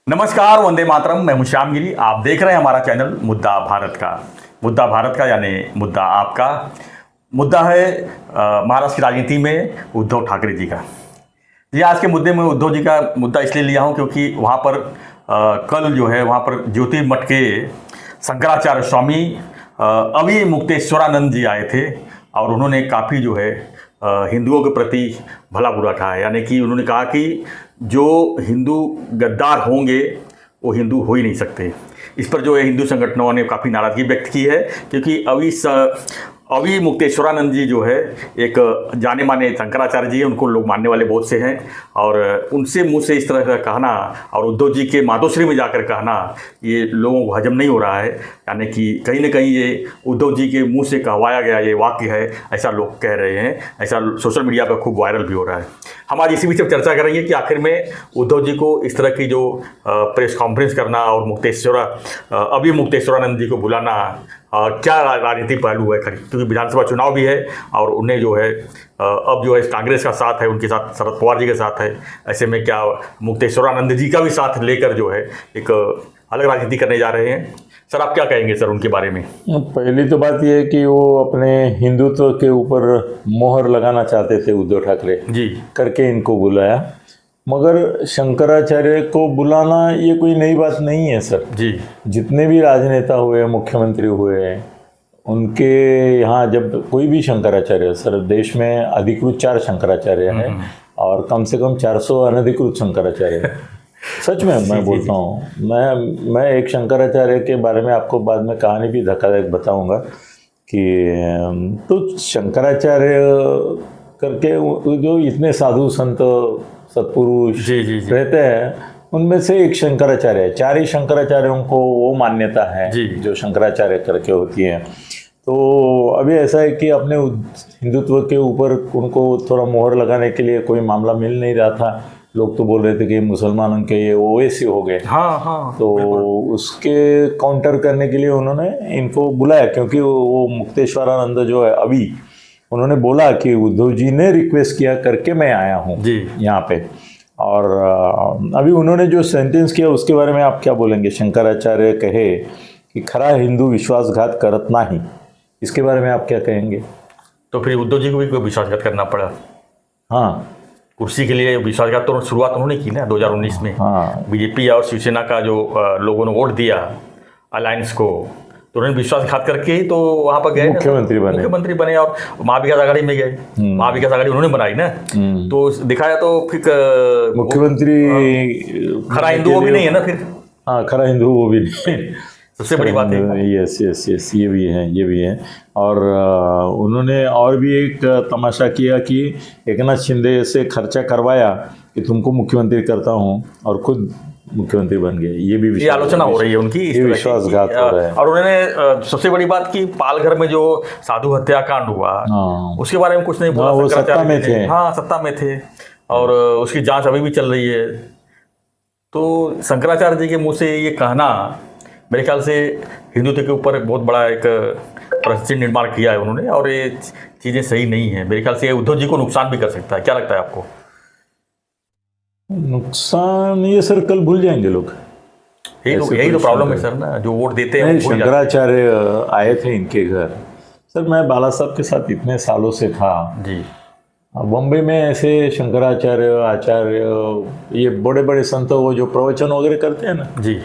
नमस्कार, वंदे मातरम। मैं हूं श्याम गिरी। आप देख रहे हैं हमारा चैनल मुद्दा भारत का। मुद्दा भारत का यानी मुद्दा आपका। मुद्दा है महाराष्ट्र की राजनीति में उद्धव ठाकरे जी का। जी, आज के मुद्दे में उद्धव जी का मुद्दा इसलिए लिया हूं क्योंकि वहां पर कल जो है वहां पर ज्योति मठ के शंकराचार्य स्वामी अवि मुक्तेश्वरानंद जी आए थे और उन्होंने काफ़ी जो है हिंदुओं के प्रति भला बुरा कहा है। यानी कि उन्होंने कहा कि जो हिंदू गद्दार होंगे वो हिंदू हो ही नहीं सकते। इस पर जो है हिंदू संगठनों ने काफ़ी नाराज़गी व्यक्त की है क्योंकि अवि मुक्तेश्वरानंद जी जो है एक जाने माने शंकराचार्य जी हैं, उनको लोग मानने वाले बहुत से हैं और उनसे मुंह से इस तरह का कहना और उद्धव जी के मातोश्री में जाकर कहना ये लोगों को हजम नहीं हो रहा है। यानी कि कहीं ना कहीं ये उद्धव जी के मुंह से कहवाया गया ये वाक्य है, ऐसा लोग कह रहे हैं। ऐसा सोशल मीडिया पर खूब वायरल भी हो रहा है। हम आज इसी विषय पर चर्चा करेंगे कि आखिर में उद्धव जी को इस तरह की जो प्रेस कॉन्फ्रेंस करना और अवि मुक्तेश्वरानंद जी को बुलाना क्या राजनीतिक पहलू है, क्योंकि विधानसभा चुनाव भी है और उन्हें जो है अब जो है कांग्रेस का साथ है, उनके साथ शरद पवार जी के साथ है। ऐसे में क्या मुक्तेश्वरानंद जी का भी साथ लेकर जो है एक अलग राजनीति करने जा रहे हैं। सर, आप क्या कहेंगे सर उनके बारे में? पहली तो बात यह है कि वो अपने हिंदुत्व के ऊपर मोहर लगाना चाहते थे उद्धव ठाकरे जी, करके इनको बुलाया। मगर शंकराचार्य को बुलाना ये कोई नई बात नहीं है सर जी। जितने भी राजनेता हुए, मुख्यमंत्री हुए, उनके यहाँ जब कोई भी शंकराचार्य, सर देश में अधिकृत 4 शंकराचार्य हैं और कम से कम 400 अनधिकृत शंकराचार्य हैं। सच में मैं बोलता हूँ। मैं एक शंकराचार्य के बारे में आपको बाद में कहानी भी धक्कादायक बताऊंगा कि तो शंकराचार्य करके जो इतने साधु संत सत्पुरुष रहते हैं उनमें से एक शंकराचार्य है। 4 ही शंकराचार्यों को वो मान्यता है जो शंकराचार्य करके होती है। तो अभी ऐसा है कि अपने हिंदुत्व के ऊपर उनको थोड़ा मोहर लगाने के लिए कोई मामला मिल नहीं रहा था। लोग तो बोल रहे थे कि मुसलमानों के ये ओवैसी हो गए। हाँ, तो उसके काउंटर करने के लिए उन्होंने इनको बुलाया क्योंकि वो मुक्तेश्वरानंद जो है अभी उन्होंने बोला कि उद्धव जी ने रिक्वेस्ट किया करके मैं आया हूँ यहाँ पे। और अभी उन्होंने जो सेंटेंस किया उसके बारे में आप क्या बोलेंगे? शंकराचार्य कहे कि खरा हिंदू विश्वासघात करत नहीं, इसके बारे में आप क्या कहेंगे? तो फिर उद्धव जी को भी विश्वासघात करना पड़ा। हाँ, कुर्सी के लिए विश्वासघात तो शुरुआत उन्होंने की ना 2019 में। हाँ, बीजेपी और शिवसेना का जो लोगों ने वोट दिया अलायंस को, तो उन्होंने विश्वासघात करके ही तो वहां पर गए, मुख्यमंत्री बने और महाविकास आघाड़ी में गए। महाविकास आघाड़ी उन्होंने बनाई ना, तो दिखाया तो फिर मुख्यमंत्री खरा हिंदू वो भी नहीं है ना फिर। हाँ, खरा हिंदू वो भी नहीं, सबसे बड़ी बात है। यस, ये भी है। और उन्होंने और भी एक तमाशा किया कि एकनाथ शिंदे से खर्चा करवाया कि तुमको मुख्यमंत्री करता हूँ और खुद मुख्यमंत्री बन गए। ये भी आलोचना हो रही है उनकी, ये विश्वासघात हो रहा है। और उन्होंने सबसे बड़ी बात की पालघर में जो साधु हत्याकांड हुआ उसके बारे में कुछ नहीं बोला। वो सत्ता में थे। हाँ, सत्ता में थे और उसकी जांच अभी भी चल रही है। तो शंकराचार्य जी के मुंह से ये कहना मेरे ख्याल से हिंदुत्व के ऊपर बहुत बड़ा एक परिस्थिति निर्माण किया है उन्होंने, और ये चीज़ें सही नहीं है। मेरे ख्याल से उद्धव जी को नुकसान भी कर सकता है। क्या लगता है आपको? नुकसान ये सर कल भूल जाएंगे लोग। यही तो प्रॉब्लम है सर ना, जो वोट देते हैं। शंकराचार्य आए थे इनके घर। सर मैं बाला साहब के साथ इतने सालों से था जी। बम्बई में ऐसे शंकराचार्य, आचार्य, ये बड़े बड़े संत वो जो प्रवचन वगैरह करते हैं ना जी,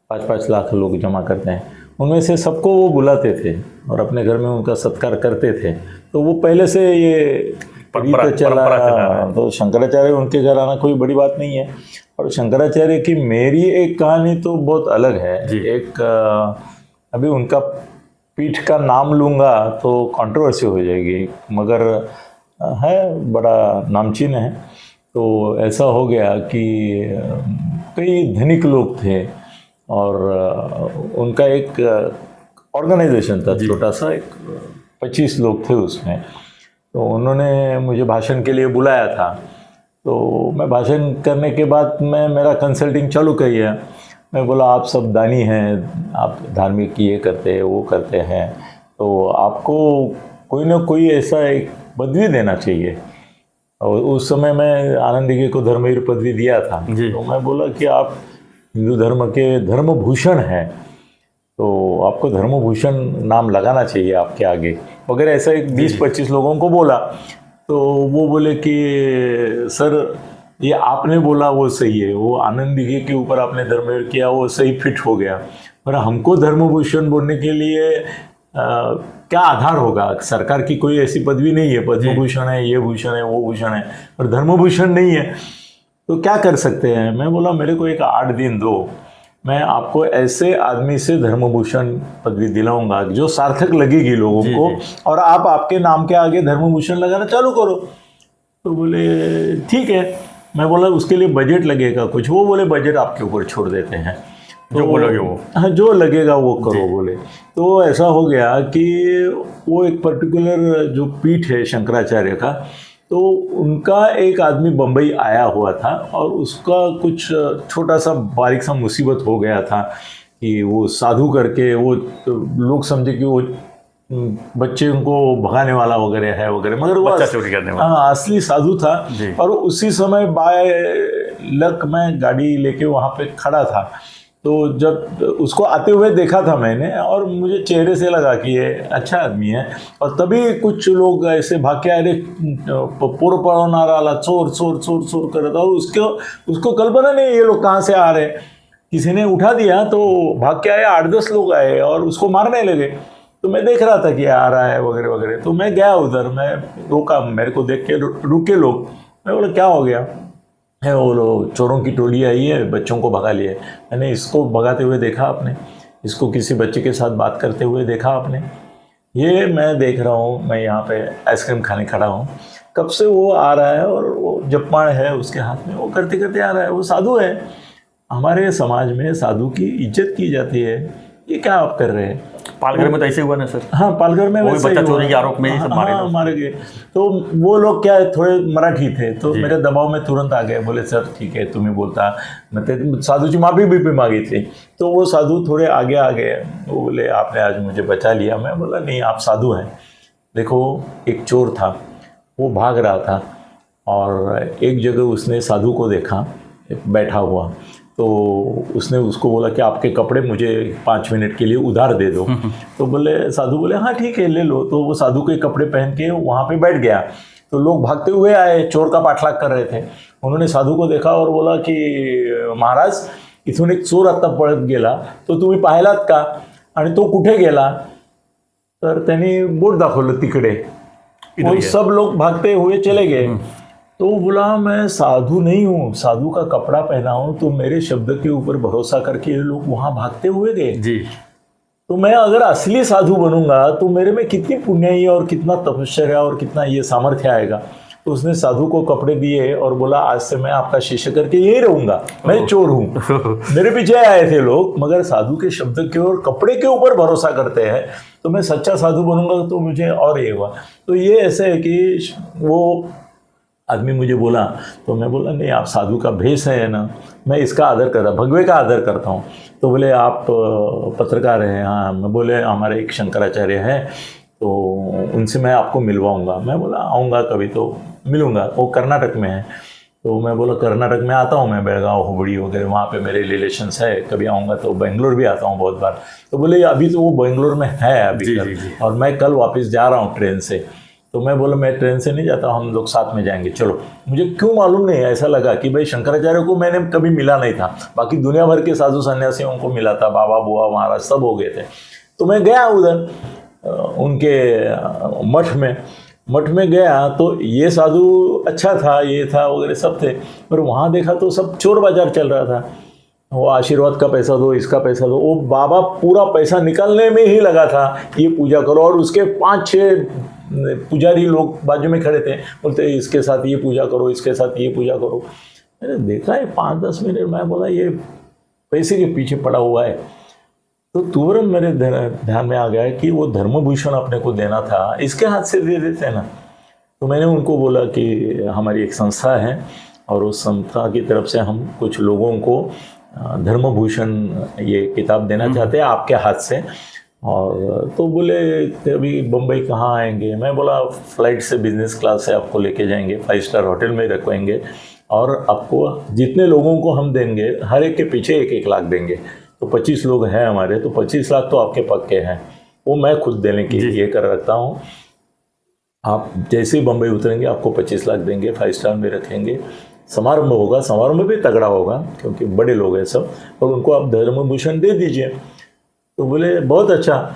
5-5 लाख लोग जमा करते हैं, उनमें से सबको वो बुलाते थे और अपने घर में उनका सत्कार करते थे। तो वो पहले से ये परंपरा चला। तो शंकराचार्य उनके घर आना कोई बड़ी बात नहीं है। और शंकराचार्य की मेरी एक कहानी तो बहुत अलग है। एक अभी उनका पीठ का नाम लूँगा तो कंट्रोवर्सी हो जाएगी, मगर है बड़ा नामचीन है। तो ऐसा हो गया कि कई धनिक लोग थे और उनका एक ऑर्गेनाइजेशन था छोटा सा, एक 25 लोग थे उसमें। तो उन्होंने मुझे भाषण के लिए बुलाया था। तो मैं भाषण करने के बाद मेरा कंसल्टिंग चालू किया। मैं बोला आप सब दानी हैं, आप धार्मिक ये करते हैं वो करते हैं, तो आपको कोई ना कोई ऐसा एक पदवी देना चाहिए। और उस समय मैं आनंद दिघे को धर्मवीर पदवी दिया था। तो मैं बोला कि आप हिंदू धर्म के धर्मभूषण हैं, तो आपको धर्मभूषण नाम लगाना चाहिए आपके आगे वगैरह, ऐसा एक 20-25 लोगों को बोला। तो वो बोले कि सर ये आपने बोला वो सही है, वो आनंद दिघे के ऊपर आपने धर्म किया वो सही फिट हो गया, पर हमको धर्मभूषण बोलने के लिए क्या आधार होगा? सरकार की कोई ऐसी पदवी नहीं है, पद्मभूषण है, ये भूषण है, वो भूषण है, पर धर्मभूषण नहीं है, तो क्या कर सकते हैं? मैं बोला मेरे को एक 8 दिन दो, मैं आपको ऐसे आदमी से धर्मभूषण पदवी दिलाऊंगा जो सार्थक लगेगी लोगों को, और आप आपके नाम के आगे धर्मभूषण लगाना चालू करो। तो बोले ठीक है। मैं बोला उसके लिए बजट लगेगा कुछ? वो बोले बजट आपके ऊपर छोड़ देते हैं, जो बोलोगे वो। हाँ, जो लगेगा वो करो बोले। तो ऐसा हो गया कि वो एक पर्टिकुलर जो पीठ है शंकराचार्य का, तो उनका एक आदमी बम्बई आया हुआ था और उसका कुछ छोटा सा बारीक सा मुसीबत हो गया था कि वो साधु करके वो लोग समझे कि वो बच्चे उनको भगाने वाला वगैरह है वगैरह, मगर वो बच्चा चोरी करने वाला। हाँ, असली साधु था। और उसी समय बाय लक मैं गाड़ी लेके वहाँ पे खड़ा था, तो जब उसको आते हुए देखा था मैंने, और मुझे चेहरे से लगा कि ये अच्छा आदमी है। और तभी कुछ लोग ऐसे भाग के अरे पोर पड़ोनारा चोर चोर चोर चोर कर रहा था, और उसको कल्पना नहीं ये लोग कहाँ से आ रहे। किसी ने उठा दिया तो भाग के आए, 8-10 लोग आए और उसको मारने लगे। तो मैं देख रहा था कि आ रहा है वगैरह वगैरह, तो मैं गया उधर, मैं रोका, मेरे को देख के रुके लोग। मैं बोला क्या हो गया है? वो लोग चोरों की टोली आई है, बच्चों को भगा लिए। मैंने इसको भगाते हुए देखा आपने? इसको किसी बच्चे के साथ बात करते हुए देखा आपने? ये मैं देख रहा हूँ, मैं यहाँ पे आइसक्रीम खाने खड़ा हूँ, कब से वो आ रहा है और वो जपमाण है उसके हाथ में, वो करते करते आ रहा है, वो साधु है। हमारे समाज में साधु की इज्जत की जाती है, ये क्या आप कर रहे हैं? पालघर में तो ऐसे हुआ ना सर? हाँ, पालघर में वैसे बच्चा चोरी के आरोप में ही सब मारे गए। तो वो लोग क्या है, थोड़े मराठी थे, तो मेरे दबाव में तुरंत आ गए, बोले सर ठीक है तुम्हें बोलता, मैं साधु जी माफी भी मांगी थी। तो वो साधु थोड़े आगे आ गए, वो बोले आपने आज मुझे बचा लिया। मैं बोला नहीं, आप साधु हैं। देखो एक चोर था, वो भाग रहा था और एक जगह उसने साधु को देखा बैठा हुआ, तो उसने उसको बोला कि आपके कपड़े मुझे 5 मिनट के लिए उधार दे दो। तो साधु बोले हाँ ठीक है ले लो। तो वो साधु के कपड़े पहन के वहाँ पे बैठ गया। तो लोग भागते हुए आए, चोर का पाठलाग कर रहे थे। उन्होंने साधु को देखा और बोला कि महाराज इथून एक चोर आता पळत गेला, तो तुम्ही पाहिलात का आणि तो कुठे गेला? तर त्यांनी बोट दाखवलं तिकडे, और सब लोग भागते हुए चले गए। तो बोला मैं साधु नहीं हूँ, साधु का कपड़ा पहना हूँ, तो मेरे शब्द के ऊपर भरोसा करके ये लोग वहाँ भागते हुए गए जी। तो मैं अगर असली साधु बनूंगा तो मेरे में कितनी पुण्याई और कितना तपश्चर्या और कितना ये सामर्थ्य आएगा। तो उसने साधु को कपड़े दिए और बोला आज से मैं आपका शिष्य करके यही रहूंगा, मैं चोर हूँ। मेरे पीछे आए थे लोग, मगर साधु के शब्द के और कपड़े के ऊपर भरोसा करते हैं, तो मैं सच्चा साधु बनूंगा तो मुझे और ये हुआ। तो ये ऐसे है कि वो आदमी मुझे बोला, तो मैं बोला नहीं आप साधु का भेष है ना, मैं इसका आदर करता, भगवे का आदर करता हूँ। तो बोले आप पत्रकार हैं? हाँ। मैं बोले हमारे एक शंकराचार्य हैं, तो उनसे मैं आपको मिलवाऊंगा। मैं बोला आऊँगा कभी तो मिलूँगा, वो कर्नाटक में है। तो मैं बोला कर्नाटक में आता हूँ मैं, बेलगांव हुबड़ी वगैरह वहाँ पे मेरे रिलेशंस है, कभी आऊँगा तो बेंगलोर भी आता हूँ बहुत बार। तो बोले अभी तो वो बेंगलोर में है अभी कल, और मैं कल वापस जा रहा हूँ ट्रेन से। तो मैं बोला मैं ट्रेन से नहीं जाता, हम लोग साथ में जाएंगे चलो। मुझे क्यों मालूम नहीं, ऐसा लगा कि भाई शंकराचार्य को मैंने कभी मिला नहीं था, बाकी दुनिया भर के साधु सन्यासियों को मिला था, बाबा बुआ महाराज सब हो गए थे। तो मैं गया उधर उनके मठ में गया, तो ये साधु अच्छा था, ये था वगैरह सब थे, पर वहाँ देखा तो सब चोर बाजार चल रहा था। वो आशीर्वाद का पैसा दो, इसका पैसा दो, वो बाबा पूरा पैसा निकालने में ही लगा था, ये पूजा करो। और उसके 5-6 पुजारी लोग बाजू में खड़े थे, बोलते इसके साथ ये पूजा करो, इसके साथ ये पूजा करो। मैंने देखा है 5-10 मिनट, मैं बोला ये पैसे के पीछे पड़ा हुआ है। तो तुरंत मेरे ध्यान में आ गया कि वो धर्मभूषण अपने को देना था, इसके हाथ से दे देते ना। तो मैंने उनको बोला कि हमारी एक संस्था है और उस संस्था की तरफ से हम कुछ लोगों को धर्मभूषण ये किताब देना चाहते हैं आपके हाथ से। और तो बोले अभी बम्बई कहाँ आएंगे? मैं बोला फ्लाइट से बिजनेस क्लास से आपको लेके जाएंगे, 5 स्टार होटल में रखवाएंगे और आपको जितने लोगों को हम देंगे हर एक के पीछे 1-1 लाख देंगे, तो 25 लोग हैं हमारे, तो 25 लाख तो आपके पक्के हैं, वो मैं खुद देने की ये कर रखता हूँ। आप जैसे ही बम्बई उतरेंगे आपको 25 लाख देंगे, 5 स्टार में रखेंगे, समारोह होगा, समारोह भी तगड़ा होगा क्योंकि बड़े लोग हैं सब, और उनको आप धर्म भूषण दे दीजिए। तो बोले बहुत अच्छा,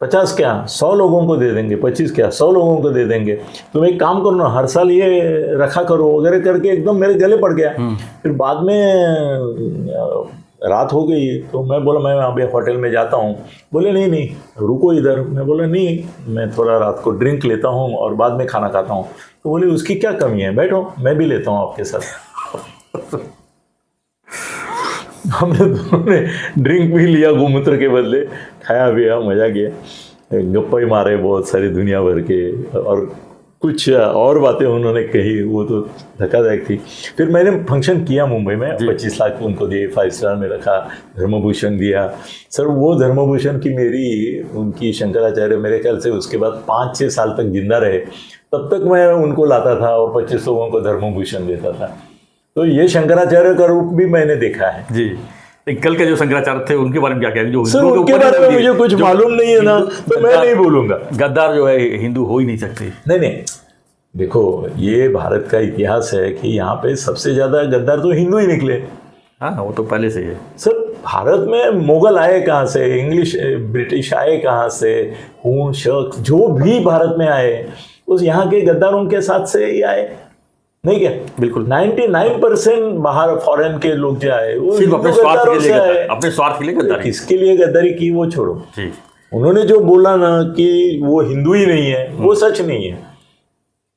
50 क्या 100 लोगों को दे देंगे, 25 क्या 100 लोगों को दे देंगे। तुम एक काम करो ना, हर साल ये रखा करो वगैरह करके एकदम मेरे गले पड़ गया। फिर बाद में रात हो गई तो मैं बोला मैं अभी होटल में जाता हूँ। बोले नहीं नहीं रुको इधर। मैं बोला नहीं मैं थोड़ा रात को ड्रिंक लेता हूँ और बाद में खाना खाता हूँ। तो बोले उसकी क्या कमी है, बैठो मैं भी लेता हूँ आपके साथ। हमने दोनों ने ड्रिंक भी लिया गोमूत्र के बदले, खाया पिया, मजा किया, गप्पे मारे बहुत सारी दुनिया भर के, और कुछ और बातें उन्होंने कही, वो तो धक्कादायक थी। फिर मैंने फंक्शन किया मुंबई में, 25 लाख उनको दिए, 5 स्टार में रखा, धर्मभूषण दिया। सर वो धर्मभूषण की मेरी उनकी शंकराचार्य मेरे ख्याल से उसके बाद 5-6 साल तक जिंदा रहे, तब तक मैं उनको लाता था और 25 लोगों को धर्मभूषण देता था। तो ये शंकराचार्य का रूप भी मैंने देखा है जी। कल के जो शंकराचार्य थे उनके बारे में क्या कहेंगे? जो सर उनके बारे में मुझे कुछ मालूम नहीं है ना, तो मैं नहीं बोलूंगा। गद्दार जो है हिंदू हो ही नहीं सकते। नहीं देखो ये भारत का इतिहास है कि यहाँ पे सबसे ज्यादा गद्दार तो हिंदू ही निकले। हाँ वो तो पहले से है सर। भारत में मुगल आए कहाँ से, इंग्लिश ब्रिटिश आए कहाँ से, खून शक जो भी भारत में आए उस यहाँ के गद्दारों के साथ से ही आए, नहीं क्या? बिल्कुल 99% बाहर फॉरेन के लोग जो आए वो सिर्फ अपने स्वार्थ के लिए आए, अपने स्वार्थ के लिए गद्दारी। किसके लिए गद्दारी की वो छोड़ो जी। उन्होंने जो बोला ना कि वो हिंदू ही नहीं है, वो सच नहीं है,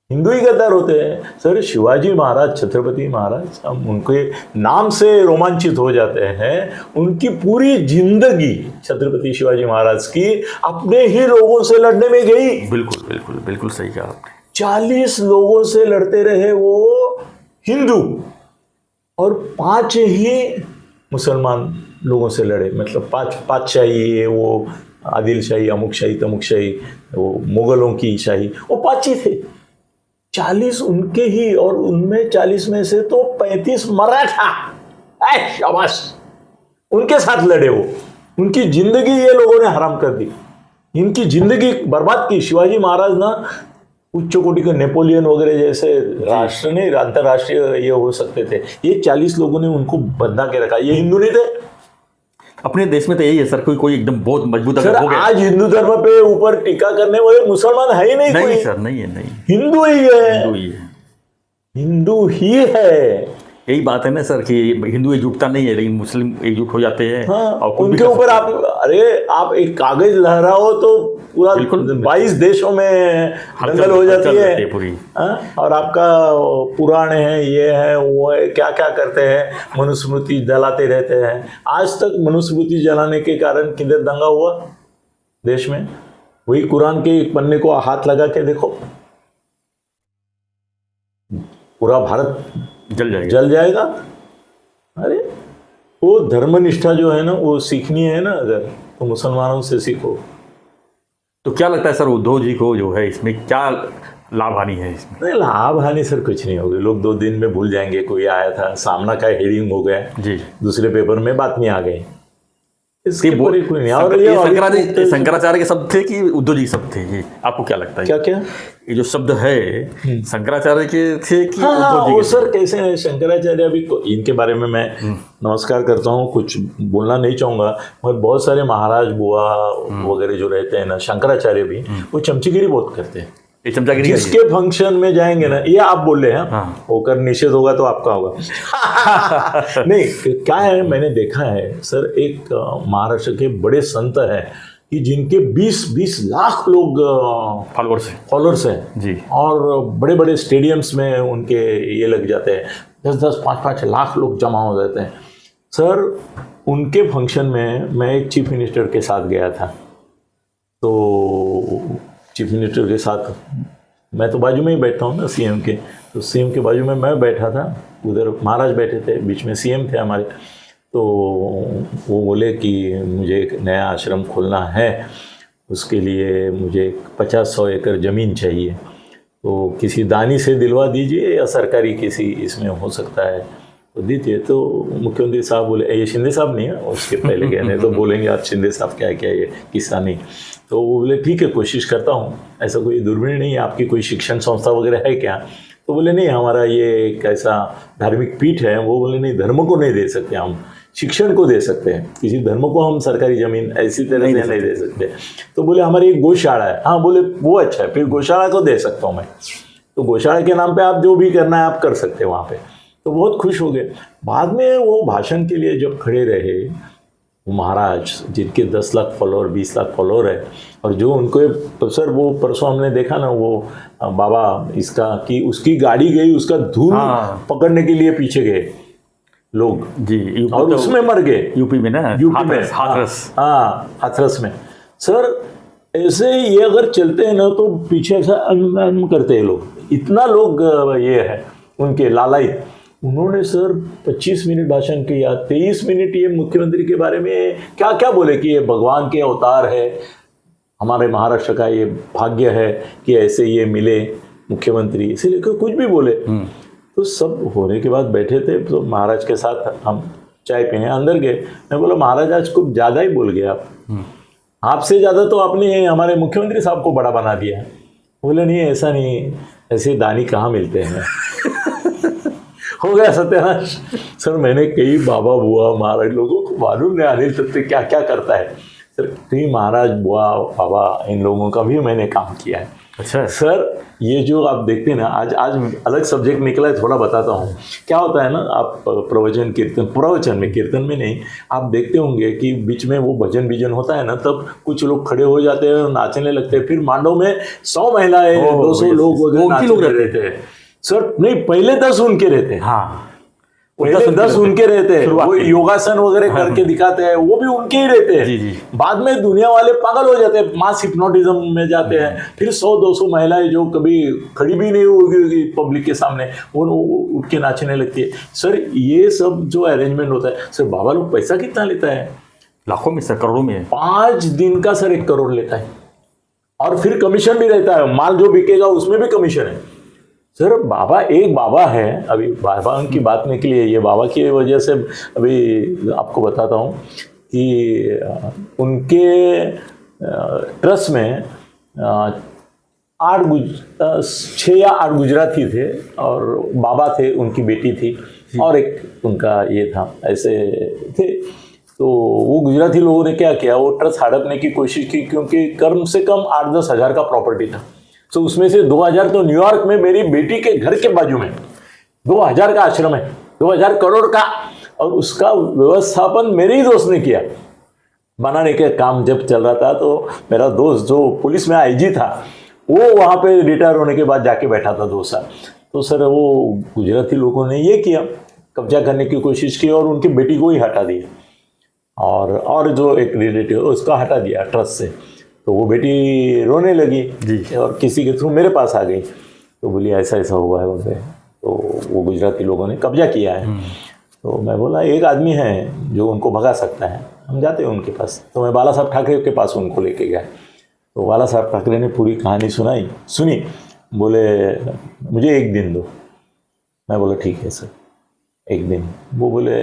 हिंदू ही गद्दार होते हैं। सर शिवाजी महाराज, छत्रपति महाराज, हम उनके नाम से रोमांचित हो जाते हैं। उनकी पूरी जिंदगी छत्रपति शिवाजी महाराज की अपने ही लोगों से लड़ने में गई। बिल्कुल बिल्कुल बिल्कुल सही कहा आपने। 40 लोगों से लड़ते रहे वो हिंदू, और 5 ही मुसलमान लोगों से लड़े। मतलब 5 शाही, वो आदिल शाही, अमुक शाही, तमुक शाही, वो मुगलों की शाही, वो 5 ही थे। 40 उनके ही, और उनमें 40 में से तो 35 मराठा। शाबाश, उनके साथ लड़े वो। उनकी जिंदगी ये लोगों ने हराम कर दी, इनकी जिंदगी बर्बाद की। शिवाजी महाराज ना उच्च कोटि के नेपोलियन वगैरह जैसे राष्ट्र नहीं, अंतरराष्ट्रीय ये हो सकते थे। ये 40 लोगों ने उनको बंधा के रखा। ये हिंदू नहीं थे। अपने देश में तो यही है सर, कोई एकदम बहुत मजबूत सर हो गया। आज हिंदू धर्म पे ऊपर टीका करने वाले मुसलमान है ही नहीं, नहीं कोई। सर नहीं है, नहीं, हिंदू ही है, हिंदू ही है, हिंदू ही है। यही बात है ना सर कि हिंदू एकजुटता नहीं है, लेकिन मुस्लिम एकजुट हो जाते हैं। हाँ, और उनके ऊपर आप, अरे आप एक कागज लहराओ तो पूरा 22 देशों में दंगल हो जाती है पूरी। और आपका पुराण है, ये है, वो है, क्या क्या करते हैं, मनुस्मृति जलाते रहते हैं। आज तक मनुस्मृति जलाने के कारण किधर दंगा हुआ देश में? वही कुरान के एक पन्ने को हाथ लगा के देखो, पूरा भारत जल जाएगा। अरे वो धर्मनिष्ठा जो है ना, वो सीखनी है ना अगर, तो मुसलमानों से सीखो। तो क्या लगता है सर उद्धव जी को जो है इसमें क्या लाभ हानि है इसमें? नहीं लाभ हानि सर कुछ नहीं होगी। लोग 2 दिन में भूल जाएंगे। कोई आया था, सामना का हेडिंग हो गया जी, दूसरे पेपर में बात नहीं आ गई, इसके कोई नहीं। और ये शंकराचार्य के शब्द थे कि उद्धव जी शब्द थे? ये आपको क्या लगता है? क्या ये जो शब्द है शंकराचार्य के थे कि उद्धव जी के? सर कैसे है शंकराचार्य, अभी इनके बारे में मैं नमस्कार करता हूँ, कुछ बोलना नहीं चाहूंगा, मगर बहुत सारे महाराज बुआ वगैरह जो रहते हैं ना, शंकराचार्य भी, वो चमचीगिरी बहुत करते हैं। जिसके फंक्शन में जाएंगे ना, ये आप बोल रहे हैं होकर निषेध होगा तो आपका होगा। नहीं क्या है, मैंने देखा है सर, एक महाराष्ट्र के बड़े संत हैं कि जिनके 20-20 लाख लोग फॉलोअर्स हैं जी, और बड़े बड़े स्टेडियम्स में उनके ये लग जाते हैं, 10-10, 5-5 लाख लोग जमा हो जाते हैं। सर उनके फंक्शन में मैं एक चीफ मिनिस्टर के साथ गया था, तो चीफ मिनिस्टर के साथ मैं तो बाजू में ही बैठता हूँ ना सीएम के, तो सीएम के बाजू में मैं बैठा था, उधर महाराज बैठे थे, बीच में सीएम थे हमारे। तो वो बोले कि मुझे एक नया आश्रम खोलना है, उसके लिए मुझे 50-100 एकड़ ज़मीन चाहिए। तो किसी दानी से दिलवा दीजिए या सरकारी किसी इसमें हो सकता है तो दीजिए। तो मुख्यमंत्री साहब बोले, ये शिंदे साहब नहीं है, उसके पहले गए नहीं तो बोलेंगे आप शिंदे साहब क्या क्या ये किस्सा नहीं। तो वो बोले ठीक है कोशिश करता हूँ, ऐसा कोई दूरबीन नहीं है, आपकी कोई शिक्षण संस्था वगैरह है क्या? तो बोले नहीं, हमारा ये एक ऐसा धार्मिक पीठ है। वो बोले नहीं, धर्म को नहीं दे सकते हम, शिक्षण को दे सकते हैं, किसी धर्म को हम सरकारी जमीन ऐसी तरह से नहीं दे सकते। तो बोले हमारी एक गौशाला है। हाँ बोले वो अच्छा है, फिर गौशाला को दे सकता हूँ मैं, तो गौशाला के नाम पे आप जो भी करना है आप कर सकते हैं वहाँ पे। तो बहुत खुश हो गए। बाद में वो भाषण के लिए जब खड़े रहे, महाराज जिनके 10 लाख फॉलोअर 20 लाख फॉलोअर है, और जो उनको तो सर वो परसों हमने देखा ना वो बाबा इसका कि उसकी गाड़ी गई, उसका धूल पकड़ने के लिए पीछे गए लोग जी, और तो उसमें मर गए। यूपी में ना, यूपी में हाथरस। हाँ हाथरस में। सर ऐसे ये अगर चलते हैं ना तो पीछे ऐसा करते हैं लोग, इतना लोग ये है उनके लालायित। उन्होंने सर 25 मिनट भाषण किया, 23 मिनट ये मुख्यमंत्री के बारे में क्या क्या बोले कि ये भगवान के अवतार है, हमारे महाराष्ट्र का ये भाग्य है कि ऐसे ये मिले मुख्यमंत्री, इसे लेकर कुछ भी बोले। तो सब होने के बाद बैठे थे, तो महाराज के साथ हम चाय पीने अंदर गए। मैं बोला महाराज आज कुछ ज़्यादा ही बोल गए आप, आपसे ज़्यादा तो आपने हमारे मुख्यमंत्री साहब को बड़ा बना दिया। बोले नहीं ऐसा नहीं, ऐसे दानी कहाँ मिलते हैं। हो गया सत्यानाश। सर मैंने कई बाबा बुआ महाराज लोगों को मालूम नहीं अनिल तत्व क्या क्या करता है। सर कई महाराज बुआ बाबा इन लोगों का भी मैंने काम किया है। अच्छा सर ये जो आप देखते हैं ना, आज अलग सब्जेक्ट निकला है, थोड़ा बताता हूँ। क्या होता है ना, आप प्रवचन में कीर्तन में नहीं, आप देखते होंगे कि बीच में वो भजन होता है ना, तब कुछ लोग खड़े हो जाते हैं और नाचने लगते हैं। फिर मांडो में 100 महिलाएं 200 लोग नाचने रहते हैं। सर नहीं, पहले 10 उनके रहते हैं। हाँ, पहले 10 उनके रहते हैं, वो योगासन वगैरह करके दिखाते हैं, वो भी उनके ही रहते हैं। जी जी। बाद में दुनिया वाले पागल हो जाते हैं, मास हिप्नोटिज्म में जाते हैं। फिर 100-200 महिलाएं जो कभी खड़ी भी नहीं होगी पब्लिक के सामने, वो उठ के नाचने लगती है। सर ये सब जो अरेंजमेंट होता है, सर बाबा लोग पैसा कितना लेता है? लाखों में सर, करोड़ों में। 5 दिन का सर 1 करोड़ लेता है, और फिर कमीशन भी रहता है, माल जो बिकेगा उसमें भी कमीशन है। सर बाबा एक बाबा है, अभी बाबा की बात निकली है, ये बाबा की वजह से अभी आपको बताता हूँ कि उनके ट्रस्ट में 6 या 8 गुजराती थे, और बाबा थे, उनकी बेटी थी, और एक उनका ये था, ऐसे थे। तो वो गुजराती लोगों ने क्या किया, वो ट्रस्ट हड़पने की कोशिश की, क्योंकि कम से कम 8-10 हज़ार का प्रॉपर्टी था। तो उसमें से 2000 तो न्यूयॉर्क में मेरी बेटी के घर के बाजू में 2000 का आश्रम है, 2000 करोड़ का, और उसका व्यवस्थापन मेरे ही दोस्त ने किया। बनाने के काम जब चल रहा था, तो मेरा दोस्त जो पुलिस में आईजी था, वो वहाँ पे रिटायर होने के बाद जाके बैठा था 2 साल। तो सर वो गुजराती लोगों ने ये किया, कब्जा करने की कोशिश की, और उनकी बेटी को ही हटा दिया, और जो एक रिलेटिव उसका हटा दिया ट्रस्ट से। तो वो बेटी रोने लगी जी, और किसी के थ्रू मेरे पास आ गई, तो बोली ऐसा ऐसा हुआ है वगैरह। तो वो गुजराती लोगों ने कब्जा किया है। तो मैं बोला एक आदमी है जो उनको भगा सकता है, हम जाते हैं उनके पास। तो मैं बाला साहब ठाकरे के पास उनको लेके गया। तो बाला साहब ठाकरे ने पूरी कहानी सुनी। बोले मुझे 1 दिन दो। मैं बोला ठीक है सर, 1 दिन। वो बोले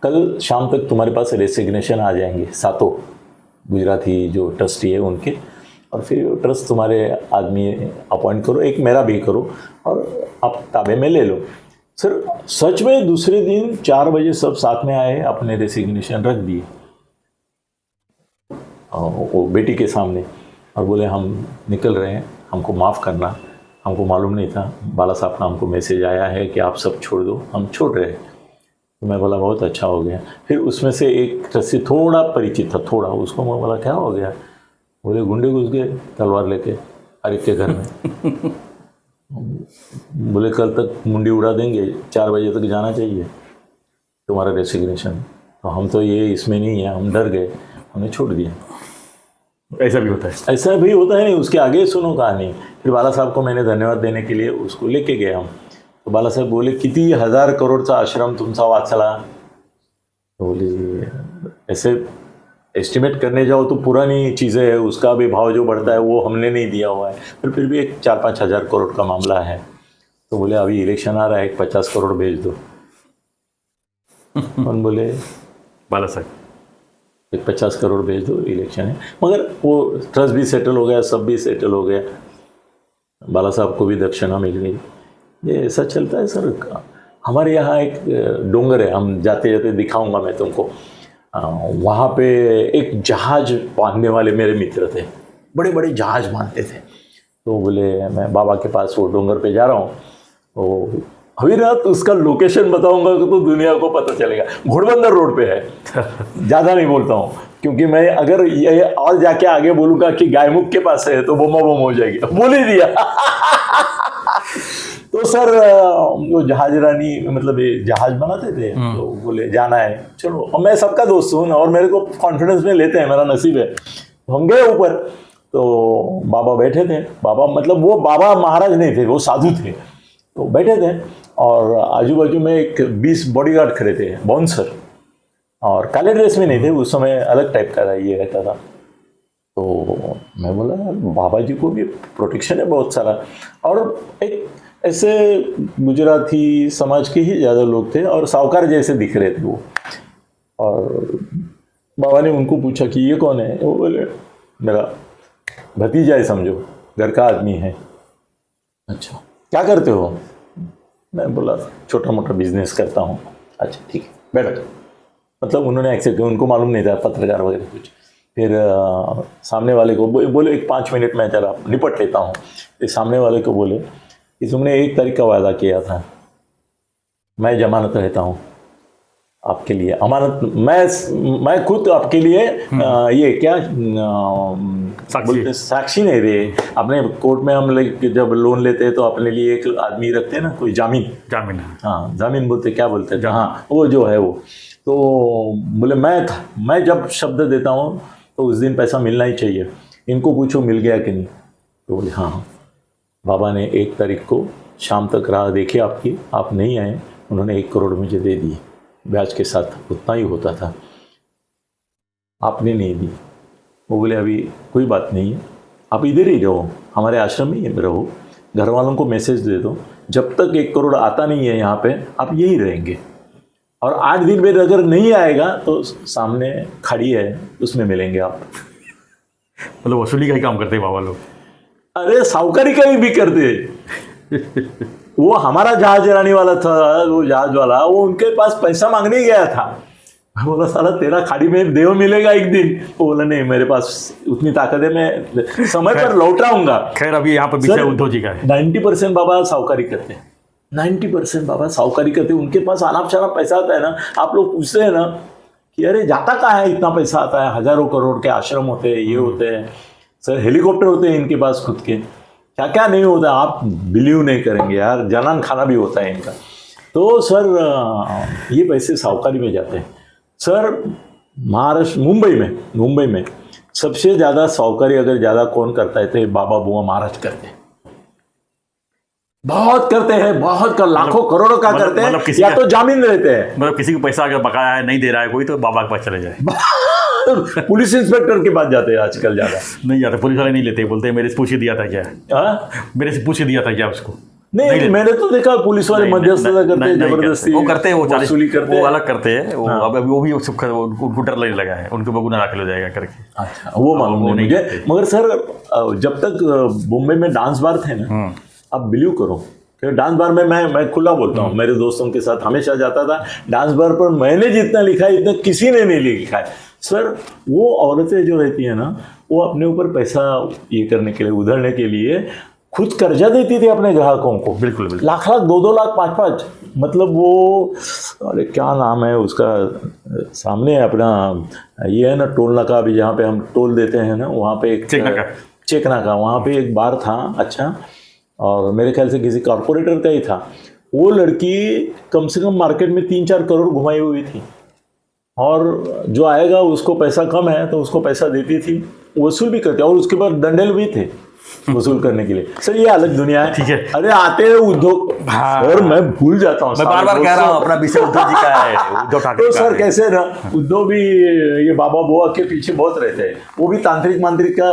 कल शाम तक तुम्हारे पास रेसिग्नेशन आ जाएंगे, 7 गुजराती जो ट्रस्टी है उनके, और फिर ट्रस्ट तुम्हारे आदमी अपॉइंट करो, एक मेरा भी करो, और आप ताबे में ले लो। सर सच में दूसरे दिन 4 बजे सब साथ में आए, अपने रेसिग्नेशन रख दिए वो बेटी के सामने, और बोले हम निकल रहे हैं, हमको माफ़ करना, हमको मालूम नहीं था, बाला साहब का हमको मैसेज आया है कि आप सब छोड़ दो, हम छोड़ रहे हैं। तो मैं बोला बहुत अच्छा हो गया। फिर उसमें से एक ट्रस्टी थोड़ा परिचित था, थोड़ा, उसको मैं बोला क्या हो गया? बोले गुंडे घुस गए तलवार लेके हर के घर में। बोले कल तक मुंडी उड़ा देंगे, 4 बजे तक जाना चाहिए तुम्हारा रेसिग्नेशन। तो हम तो ये इसमें नहीं है, हम डर गए, हमने छोड़ दिया। ऐसा भी होता है? ऐसा भी होता है। नहीं, उसके आगे सुनो कहानी। फिर बाला साहब को मैंने धन्यवाद देने के लिए उसको लेके गए हम। तो बाला साहेब बोले किती 1000 करोडचा आश्रम तुमचा वाचला? तो बोले ऐसे एस्टिमेट करने जाओ तो पुरानी चीज़ें है, उसका भी भाव जो बढ़ता है वो हमने नहीं दिया हुआ है, पर फिर भी एक 4-5 हज़ार करोड़ का मामला है। तो बोले अभी इलेक्शन आ रहा है, 50 करोड़ भेज दो। कौन बोले? बाला साहब। एक 50 करोड़ भेज दो, इलेक्शन है। मगर वो ट्रस्ट भी सेटल हो गया, सब भी सेटल हो गया, बाला साहब को भी दक्षिणा मिल गई। ये ऐसा चलता है सर। हमारे यहाँ एक डोंगर है, हम जाते जाते दिखाऊंगा मैं तुमको। वहाँ पे एक जहाज बांधने वाले मेरे मित्र थे, बड़े बड़े जहाज बांधते थे। तो बोले मैं बाबा के पास वो डोंगर पे जा रहा हूँ, तो अभी रात उसका लोकेशन बताऊंगा तो दुनिया को पता चलेगा। घोड़बंदर रोड पे है। ज़्यादा नहीं बोलता हूँ, क्योंकि मैं अगर ये और जाके आगे बोलूँगा कि गायमुख के पास है तो बम हो जाएगी। बोल ही दिया। तो सर वो जहाज रानी मतलब ये जहाज बनाते थे, तो बोले जाना है चलो। और मैं सबका दोस्त हूँ और मेरे को कॉन्फिडेंस में लेते हैं, मेरा नसीब है। हम गए ऊपर, तो बाबा बैठे थे। बाबा मतलब वो बाबा महाराज नहीं थे, वो साधु थे। तो बैठे थे और आजू बाजू में एक 20 बॉडीगार्ड खड़े थे, बाउंसर, और काले ड्रेस में नहीं थे, उस समय अलग टाइप का ये रहता था। तो मैं बोला बाबा जी को भी प्रोटेक्शन है बहुत सारा। और एक ऐसे गुजराती समाज के ही ज़्यादा लोग थे और साहूकार जैसे दिख रहे थे वो। और बाबा ने उनको पूछा कि ये कौन है? वो बोले मेरा भतीजा है, समझो, घर का आदमी है। अच्छा, क्या करते हो? मैं बोला छोटा मोटा बिजनेस करता हूँ। अच्छा ठीक है, बैठो। मतलब उन्होंने एक्सेप्ट किया, उनको मालूम नहीं था पत्रकार वगैरह कुछ। फिर सामने वाले को बोले एक 5 मिनट में जरा निपट लेता हूँ। फिर सामने वाले को बोले कि तुमने 1 तारीख का वादा किया था, मैं जमानत रहता हूँ आपके लिए, अमानत। मैं खुद आपके लिए ये क्या बोलते, साक्षी नहीं रे। अपने कोर्ट में हम जब लोन लेते हैं तो अपने लिए एक आदमी रखते हैं ना, कोई जामीन। हाँ, जामीन बोलते, क्या बोलते हैं, हाँ वो जो है वो। तो बोले मैं जब शब्द देता हूँ तो उस दिन पैसा मिलना ही चाहिए, इनको पूछो मिल गया कि नहीं। तो बोले हाँ। बाबा ने 1 तारीख को शाम तक राह देखी आपकी, आप नहीं आए, उन्होंने 1 करोड़ मुझे दे दिए, ब्याज के साथ उतना ही होता था, आपने नहीं दी। वो बोले अभी कोई बात नहीं है, आप इधर ही रहो, हमारे आश्रम में ही रहो, घर वालों को मैसेज दे दो, जब तक 1 करोड़ आता नहीं है यहाँ पे आप यहीं रहेंगे, और 8 दिन में अगर नहीं आएगा तो सामने खाड़ी है, उसमें मिलेंगे आप। मतलब वसूली का ही काम करते हैं बाबा लोग। अरे साहूकारी का भी करते। वो हमारा जहाज रानी वाला था, वो जहाज वाला, वो उनके पास पैसा मांगने गया था। मैं बोला साला तेरा खाड़ी में देव मिलेगा एक दिन। वो बोला नहीं, मेरे पास उतनी ताकत है, मैं समय पर लौट आऊंगा। खैर अभी यहाँ पर विषय उद्धव जी का है। 90% बाबा साहूकारी करते हैं, 90% बाबा साहूकारी करते हैं। उनके पास अनाप शनाप पैसा आता है ना, आप लोग पूछते हैं ना कि अरे जाता कहाँ है इतना पैसा आता है, हजारों करोड़ के आश्रम होते हैं, ये होते हैं सर, हेलीकॉप्टर होते हैं इनके पास खुद के, क्या क्या नहीं होता, आप बिलीव नहीं करेंगे यार, जनान खाना भी होता है इनका। तो सर ये पैसे साहूकारी में जाते हैं। सर महाराष्ट्र, मुंबई में सबसे ज़्यादा साहूकारी अगर ज़्यादा कौन करता है तो बाबा बुआ महाराज करते हैं, बहुत करते हैं, बहुत कर, लाखों करोड़ों का करते हैं, या तो जामीन रहते हैं। मतलब किसी को पैसा अगर बकाया है, नहीं दे रहा है कोई, तो बाबा के पास चले जाए। पुलिस इंस्पेक्टर के पास जाते हैं आजकल, ज़्यादा नहीं जाते, पुलिस वाले नहीं लेते, बोलते हैं मेरे से पूछ ही दिया था क्या, मेरे से पूछ ही दिया था क्या उसको। नहीं मैंने तो देखा पुलिस वाले मध्यस्थता करते हैं, जबरदस्ती वो करते हैं, वो वसूली करते हैं, वो अलग करते हैं। वो अब वो भी उनको डर लगने लगा है, उनको बगुना दाखिल हो जाएगा करके। अच्छा, वो मालूम नहीं मुझे। मगर सर जब तक बॉम्बे में डांस बार थे ना, आप बिलीव करो, डांस बार में मैं खुला बोलता हूँ, मेरे दोस्तों के साथ हमेशा जाता था डांस बार पर। मैंने जितना लिखा है इतना किसी ने नहीं लिखा है सर। वो औरतें जो रहती है ना, वो अपने ऊपर पैसा ये करने के लिए, उधरने के लिए खुद कर्जा देती थी अपने ग्राहकों को। बिल्कुल बिल्कुल, लाख 2-2 लाख 5-5, मतलब वो, अरे क्या नाम है उसका, सामने अपना ये है ना टोल नाका, अभी जहाँ पे हम टोल देते हैं ना, वहाँ पे एक चेक नाका, वहाँ पे एक बार था। अच्छा, और मेरे ख्याल से किसी कॉर्पोरेटर का ही था। वो लड़की कम से कम मार्केट में 3-4 करोड़ घुमाई हुई थी, और जो आएगा उसको पैसा कम है तो उसको पैसा देती थी, वसूल भी करती, और उसके बाद दंडेल भी थे। वसूल करने के लिए। सर ये अलग दुनिया है। ठीक है। अरे आते हैं उद्धव, और मैं भूल जाता हूँ, मैं बार बार कह रहा हूँ अपना विषय उद्धव जी का है, उद्धव ठाकरे तो का सर है। कैसे ना, उद्धव भी ये बाबा बुआ के पीछे बहुत रहते हैं, वो भी तांत्रिक मांत्रिक का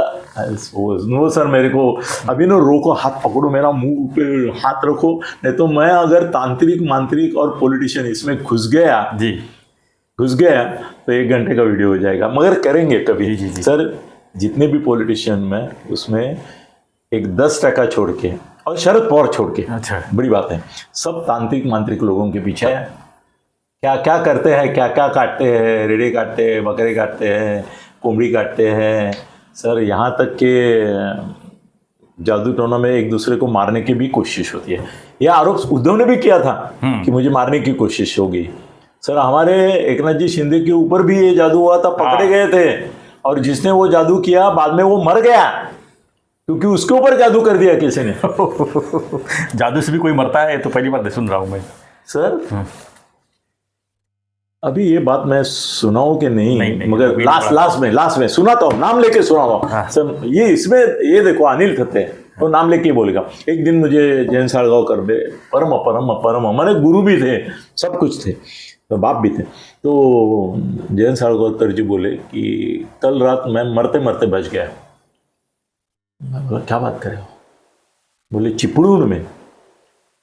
वो सर मेरे को अभी ना रोको, हाथ पकड़ो, मेरा मुंह पे हाथ रखो, नहीं तो मैं अगर तांत्रिक मांत्रिक और पॉलिटिशियन इसमें घुस गया तो 1 घंटे का वीडियो हो जाएगा, मगर करेंगे कभी। जी। सर जितने भी पॉलिटिशियन में उसमें एक 10% छोड़ के और शरद पवार छोड़ के, अच्छा, बड़ी बात है, सब तांत्रिक मांत्रिक लोगों के पीछे है। क्या क्या करते हैं, क्या क्या काटते हैं, रेड़े काटते हैं, बकरे काटते हैं, कोमड़ी काटते हैं सर, यहाँ तक के जादू टोना में एक दूसरे को मारने की भी कोशिश होती है। यह आरोप उद्धव ने भी किया था कि मुझे मारने की कोशिश होगी। सर हमारे एकनाथ जी शिंदे के ऊपर भी ये जादू हुआ था, पकड़े गए थे, और जिसने वो जादू किया बाद में वो मर गया क्योंकि उसके ऊपर जादू कर दिया किसी ने। जादू से भी कोई मरता है, तो पहली बार सुन रहा हूं मैं सर। अभी ये बात मैं सुनाऊं कि नहीं, मगर लास्ट में सुनाता हूँ, नाम लेके सुनाऊंगा। सर ये इसमें ये देखो अनिल थत्ते तो नाम लेके ही बोलेगा। एक दिन मुझे जयंत साळगावकर परम परम परम माने गुरु भी थे, सब कुछ थे, तो बाप भी थे। तो जयंत साळगावकर जी बोले कि कल रात मैं मरते मरते बच गया। मैं बोला क्या बात कर रहे हो? बोले चिपळूण में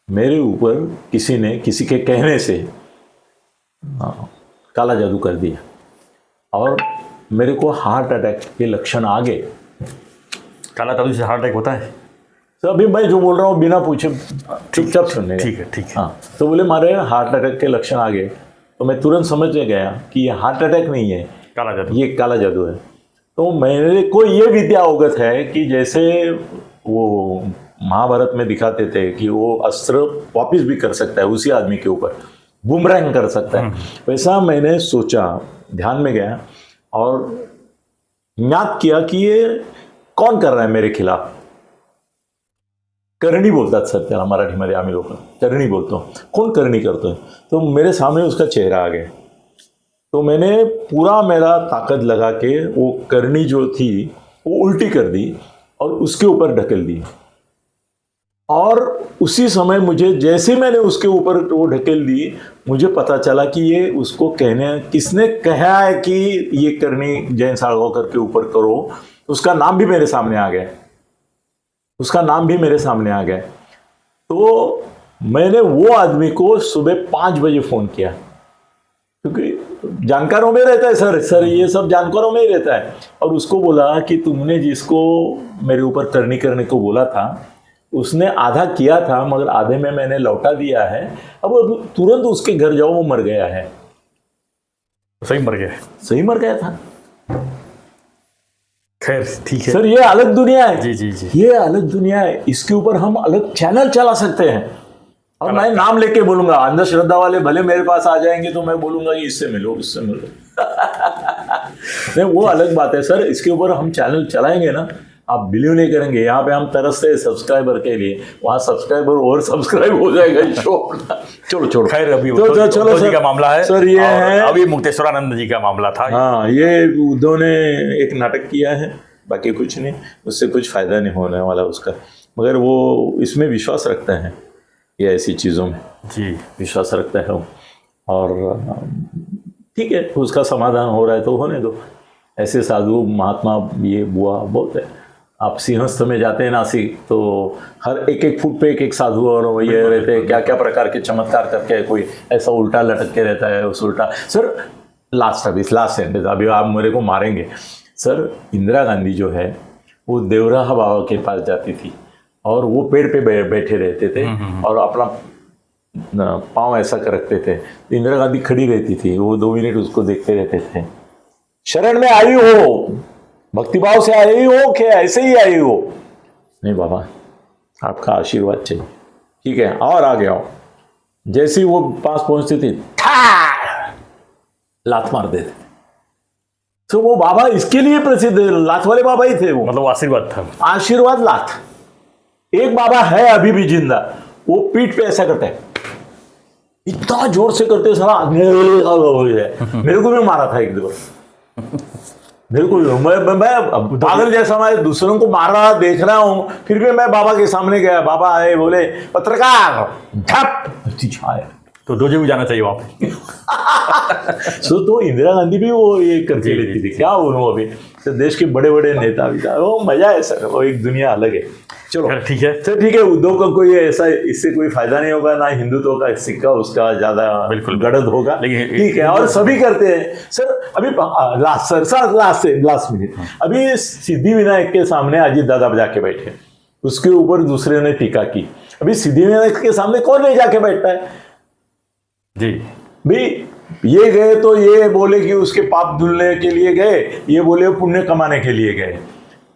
मेरे ऊपर किसी ने किसी के कहने से काला जादू कर दिया और मेरे को हार्ट अटैक के लक्षण आ गए। काला जादू से हार्ट अटैक होता है? तो अभी मैं जो बोल रहा हूँ बिना पूछे चुपचाप सुनने। ठीक है। हाँ, तो बोले मारे हार्ट अटैक के लक्षण आ गए, तो मैं तुरंत समझ गया कि ये हार्ट अटैक नहीं है, काला जादू, ये काला जादू है। तो मेरे को ये विद्या अवगत है कि जैसे वो महाभारत में दिखाते थे कि वो अस्त्र वापिस भी कर सकता है उसी आदमी के ऊपर, बुमरैंग कर सकता है, वैसा मैंने सोचा, ध्यान में गया और ज्ञात किया कि ये कौन कर रहा है मेरे खिलाफ। करणी बोलतात सर त्याला मराठीमध्ये आम्ही लोक करणी बोलतो। कोण करणी करतोय? तो मेरे सामने उसका चेहरा आ गया। तो मैंने पूरा मेरा ताकत लगा के वो करनी जो थी वो उल्टी कर दी और उसके ऊपर ढकेल दी, और उसी समय मुझे जैसे मैंने उसके ऊपर वो ढकेल दी, मुझे पता चला कि ये उसको किसने कहा है कि ये करनी जयंत साळगावकर के ऊपर करो। उसका नाम भी मेरे सामने आ गया। तो मैंने वो आदमी को सुबह 5 बजे फ़ोन किया, क्योंकि जानकारों में रहता है सर ये सब जानकारों में ही रहता है, और उसको बोला कि तुमने जिसको मेरे ऊपर करनी करने को बोला था उसने आधा किया था, मगर आधे में मैंने लौटा दिया है, अब तुरंत उसके घर जाओ, वो मर गया है। सही मर गया था। खैर ठीक है सर, ये अलग दुनिया है। जी। ये अलग दुनिया है, इसके ऊपर हम अलग चैनल चला सकते हैं, और मैं नाम लेके बोलूंगा। अंधश्रद्धा वाले भले मेरे पास आ जाएंगे तो मैं बोलूंगा कि इससे मिलो नहीं, वो अलग बात है सर। इसके ऊपर हम चैनल चलाएंगे ना, आप बिलीव नहीं करेंगे। यहाँ पे हम तरसते हैं सब्सक्राइबर के लिए, वहाँ सब्सक्राइबर और सब्सक्राइब हो जाएगा शो। चलो खैर, अभी तो चलो जी का मामला है सर, ये है अभी मुक्तेश्वरानंद जी का मामला था। हाँ, ये उद्धव ने एक नाटक किया है, बाकी कुछ नहीं, उससे कुछ फायदा नहीं होने वाला उसका, मगर वो इसमें विश्वास रखता है, ये ऐसी चीज़ों में जी विश्वास रखता है। और ठीक है, उसका समाधान हो रहा है तो होने दो। ऐसे साधु महात्मा ये बुआ बहुत है। आप सिंहस्थ में जाते हैं नासिक, तो हर एक फुट पे एक साधु और ये रहते हैं, क्या क्या प्रकार के चमत्कार करके, कोई ऐसा उल्टा लटक के रहता है, उस उल्टा। सर लास्ट सेंटेंस, अभी आप मेरे को मारेंगे सर। इंदिरा गांधी जो है वो देवराहा बाबा के पास जाती थी, और वो पेड़ पे बैठे रहते थे और अपना पाँव ऐसा कर रखते थे। इंदिरा गांधी खड़ी रहती थी, वो 2 मिनट उसको देखते रहते थे। शरण में आई हो, भक्तिभाव से आई हो कि ऐसे ही आई हो? नहीं बाबा, आपका आशीर्वाद चाहिए। ठीक है, और आगे आओ। जैसे ही वो पास पहुंचती थी, लात मार देते। तो वो बाबा इसके लिए प्रसिद्ध, लात वाले बाबा ही थे वो, मतलब आशीर्वाद था, आशीर्वाद लात। एक बाबा है अभी भी जिंदा, वो पीठ पे ऐसा करता है, इतना जोर से करते सारा मेरे को भी मारा था एक दो। बिल्कुल। मैं पागल जैसा मैं दूसरों को मार रहा देख रहा हूँ, फिर भी मैं बाबा के सामने गया, बाबा आए, बोले पत्रकार झप आए, तो डोजे भी जाना चाहिए वहाँ पे। सो तो इंदिरा गांधी भी वो ये करके लेती थी, क्या बोलूं अभी, तो देश के बड़े बड़े नेता भी था, वो मजा है सर, वो एक दुनिया अलग है। चलो ठीक है सर, ठीक है। उद्धव का कोई ऐसा इससे कोई फायदा नहीं होगा, ना हिंदुत्व का सिक्का उसका ज्यादा बिल्कुल गड़द होगा, लेकिन ठीक है, और सभी करते हैं सर। अभी लास्ट मिनट, अभी सिद्धिविनायक के सामने अजीत दादा जाके बैठे, उसके ऊपर दूसरे ने टीका की। अभी सिद्धिविनायक के सामने कौन नहीं जाके बैठता है जी भी? ये गए तो ये बोले कि उसके पाप धुलने के लिए गए, ये बोले पुण्य कमाने के लिए गए।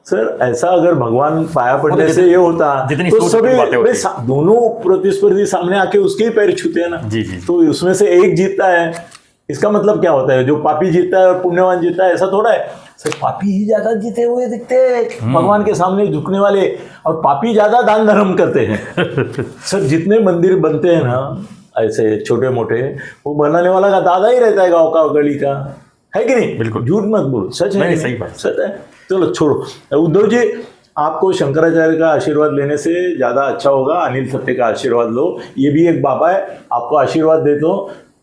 सर ऐसा अगर भगवान पाया पड़ने से ये होता तो सभी दोनों प्रतिस्पर्धी सामने आके उसके ही पैर छूते हैं ना। जी जी। तो उसमें से एक जीतता है, इसका मतलब क्या होता है? जो पापी जीतता है और पुण्यवान जीतता है, ऐसा थोड़ा है सर। पापी ही ज्यादा जीते हुए दिखते हैं भगवान के सामने झुकने वाले, और पापी ज्यादा दान धर्म करते हैं। सर जितने मंदिर बनते हैं ना ऐसे छोटे मोटे, वो बनाने वाला का दादा ही रहता है गाँव का, गली का, है कि नहीं? बिल्कुल, झूठ मत बोलो, सच है। सही बात, सच है। चलो छोड़ो। उद्धव जी, आपको शंकराचार्य का आशीर्वाद लेने से ज्यादा अच्छा होगा अनिल सत्य का आशीर्वाद लो। ये भी एक बाबा है, आपको आशीर्वाद देता हूं,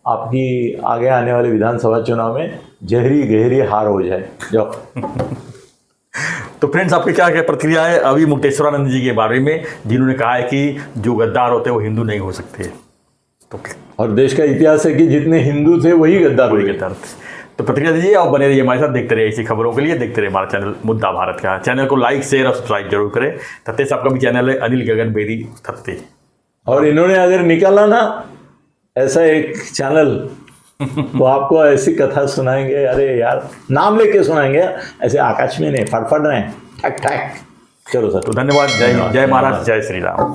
आपकी आगे आने वाले विधानसभा चुनाव में जहरी गहरी हार हो जाए। जाओ। तो फ्रेंड्स, आपकी क्या क्या प्रतिक्रिया है अभी मुक्तेश्वरानंद जी के बारे में, जिन्होंने कहा है कि जो गद्दार होते हैं वो हिंदू नहीं हो सकते? तो और देश का इतिहास है कि जितने हिंदू थे वही गद्दार थे। तो प्रतिक्रिया दीजिए और बने रहिए हमारे साथ, देखते रहिए ऐसी खबरों के लिए, देखते रहिए हमारा चैनल मुद्दा भारत का। चैनल को लाइक शेयर और सब्सक्राइब जरूर करें। थत्ते साहब का भी चैनल है, अनिल गगन बेदी थत्ते। और इन्होंने अगर निकाला ना ऐसा एक चैनल, तो आपको ऐसी कथा सुनाएंगे, अरे यार नाम लेके सुनाएंगे, ऐसे आकाश में नहीं, फटफट रहे ठक ठक। चलो सर, तो धन्यवाद। जय महाराज, जय श्री राम।